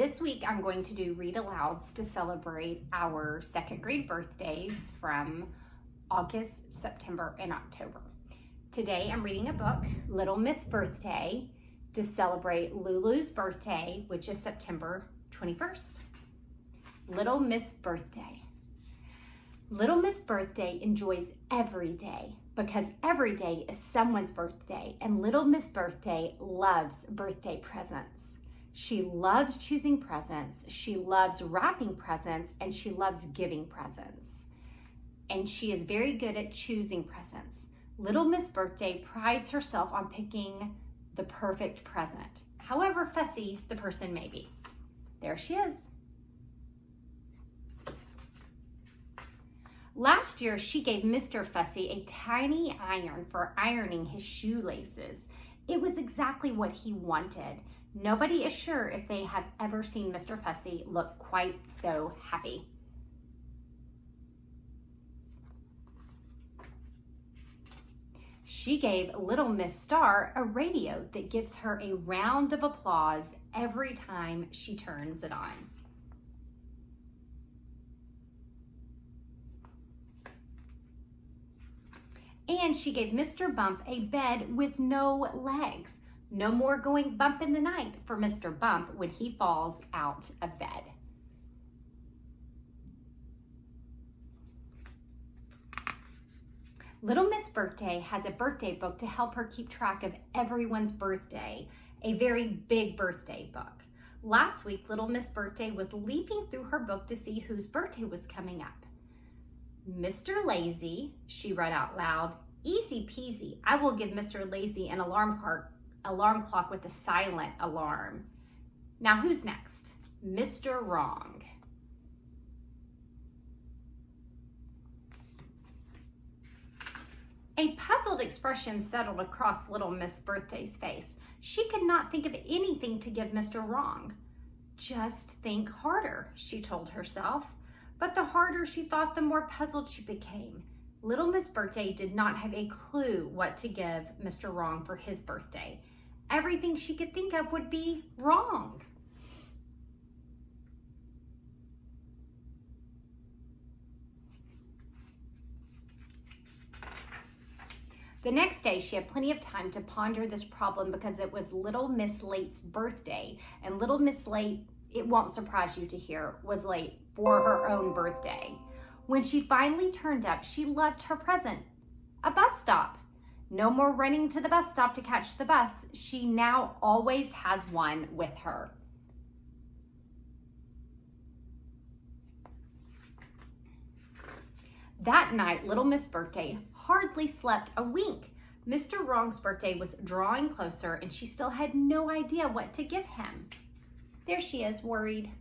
This week I'm going to do read alouds to celebrate our second grade birthdays from August, September, and October. Today I'm reading a book, Little Miss Birthday, to celebrate Lulu's birthday, which is September 21st. Little Miss Birthday. Little Miss Birthday enjoys every day because every day is someone's birthday, and Little Miss Birthday loves birthday presents. She loves choosing presents, she loves wrapping presents, and she loves giving presents. And she is very good at choosing presents. Little Miss Birthday prides herself on picking the perfect present, however fussy the person may be. There she is. Last year, she gave Mr. Fussy a tiny iron for ironing his shoelaces. It was exactly what he wanted. Nobody is sure if they have ever seen Mr. Fussy look quite so happy. She gave Little Miss Star a radio that gives her a round of applause every time she turns it on. And she gave Mr. Bump a bed with no legs. No more going bump in the night for Mr. Bump when he falls out of bed. Little Miss Birthday has a birthday book to help her keep track of everyone's birthday, a very big birthday book. Last week, Little Miss Birthday was leafing through her book to see whose birthday was coming up. Mr. Lazy, she read out loud, easy peasy. I will give Mr. Lazy an alarm clock with a silent alarm. Now who's next? Mr. Wrong. A puzzled expression settled across Little Miss Birthday's face. She could not think of anything to give Mr. Wrong. Just think harder, she told herself. But the harder she thought, the more puzzled she became. Little Miss Birthday did not have a clue what to give Mr. Wrong for his birthday. Everything she could think of would be wrong. The next day, she had plenty of time to ponder this problem because it was Little Miss Late's birthday, and Little Miss Late, it won't surprise you to hear, was late for her own birthday. When she finally turned up, she loved her present, a bus stop. No more running to the bus stop to catch the bus. She now always has one with her. That night, Little Miss Birthday hardly slept a wink. Mr. Wrong's birthday was drawing closer, and she still had no idea what to give him. There she is, worried.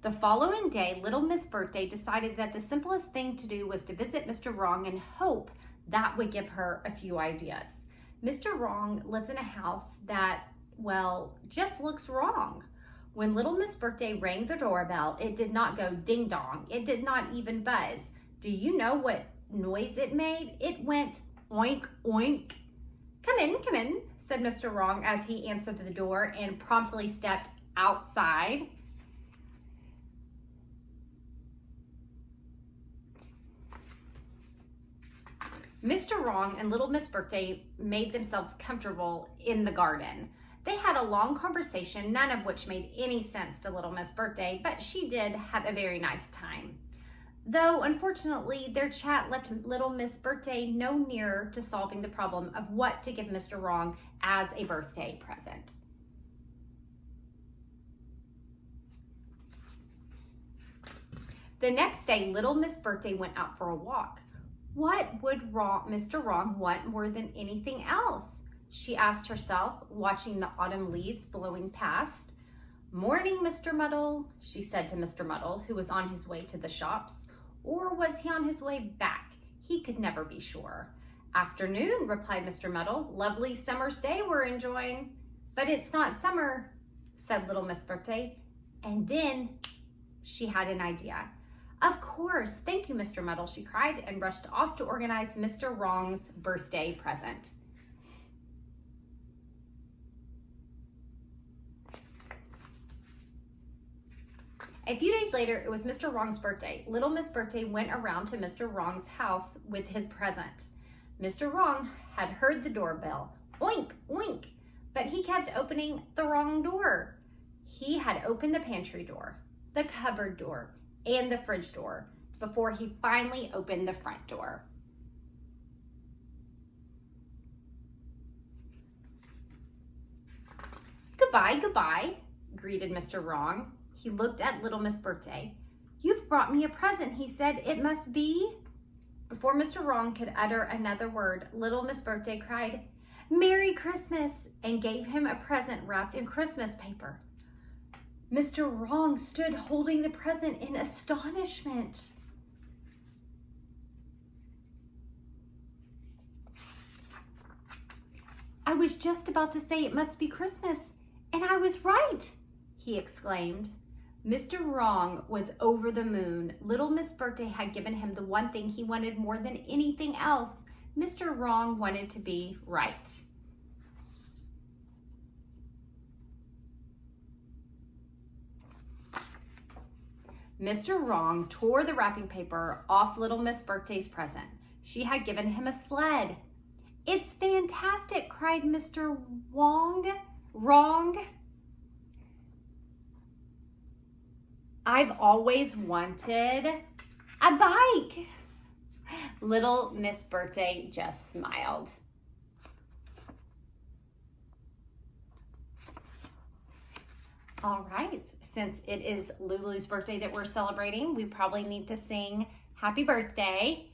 The following day, Little Miss Birthday decided that the simplest thing to do was to visit Mr. Wrong and hope that would give her a few ideas. Mr. Wrong lives in a house that, well, just looks wrong. When Little Miss Birthday rang the doorbell, it did not go ding dong. It did not even buzz. Do you know what noise it made? It went oink, oink. Come in, said Mr. Wrong as he answered the door and promptly stepped outside. Mr. Wrong and Little Miss Birthday made themselves comfortable in the garden. They had a long conversation, none of which made any sense to Little Miss Birthday, but she did have a very nice time. Though, unfortunately, their chat left Little Miss Birthday no nearer to solving the problem of what to give Mr. Wrong as a birthday present. The next day, Little Miss Birthday went out for a walk. What would Mr. Wrong want more than anything else? She asked herself, watching the autumn leaves blowing past. Morning, Mr. Muddle, she said to Mr. Muddle, who was on his way to the shops. Or was he on his way back? He could never be sure. Afternoon, replied Mr. Muddle. Lovely summer's day we're enjoying. But it's not summer, said Little Miss Birthday. And then she had an idea. Of course, thank you, Mr. Muddle, she cried, and rushed off to organize Mr. Wrong's birthday present. A few days later, it was Mr. Wrong's birthday. Little Miss Birthday went around to Mr. Wrong's house with his present. Mr. Wrong had heard the doorbell, oink, oink, but he kept opening the wrong door. He had opened the pantry door, the cupboard door, and the fridge door before he finally opened the front door. Goodbye, goodbye, greeted Mr. Wrong. He looked at Little Miss Birthday. You've brought me a present, he said. It must be. Before Mr. Wrong could utter another word, Little Miss Birthday cried, Merry Christmas, and gave him a present wrapped in Christmas paper. Mr. Wrong stood holding the present in astonishment. I was just about to say it must be Christmas, and I was right, he exclaimed. Mr. Wrong was over the moon. Little Miss Birthday had given him the one thing he wanted more than anything else. Mr. Wrong wanted to be right. Mr. Wrong tore the wrapping paper off Little Miss Birthday's present. She had given him a sled. It's fantastic, cried Mr. Wrong. I've always wanted a bike. Little Miss Birthday just smiled. All right, since it is Lulu's birthday that we're celebrating, we probably need to sing Happy Birthday.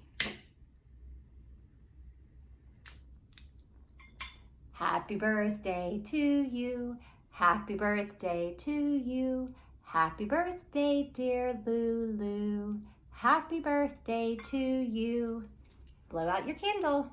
Happy birthday to you. Happy birthday to you. Happy birthday, dear Lulu. Happy birthday to you. Blow out your candle.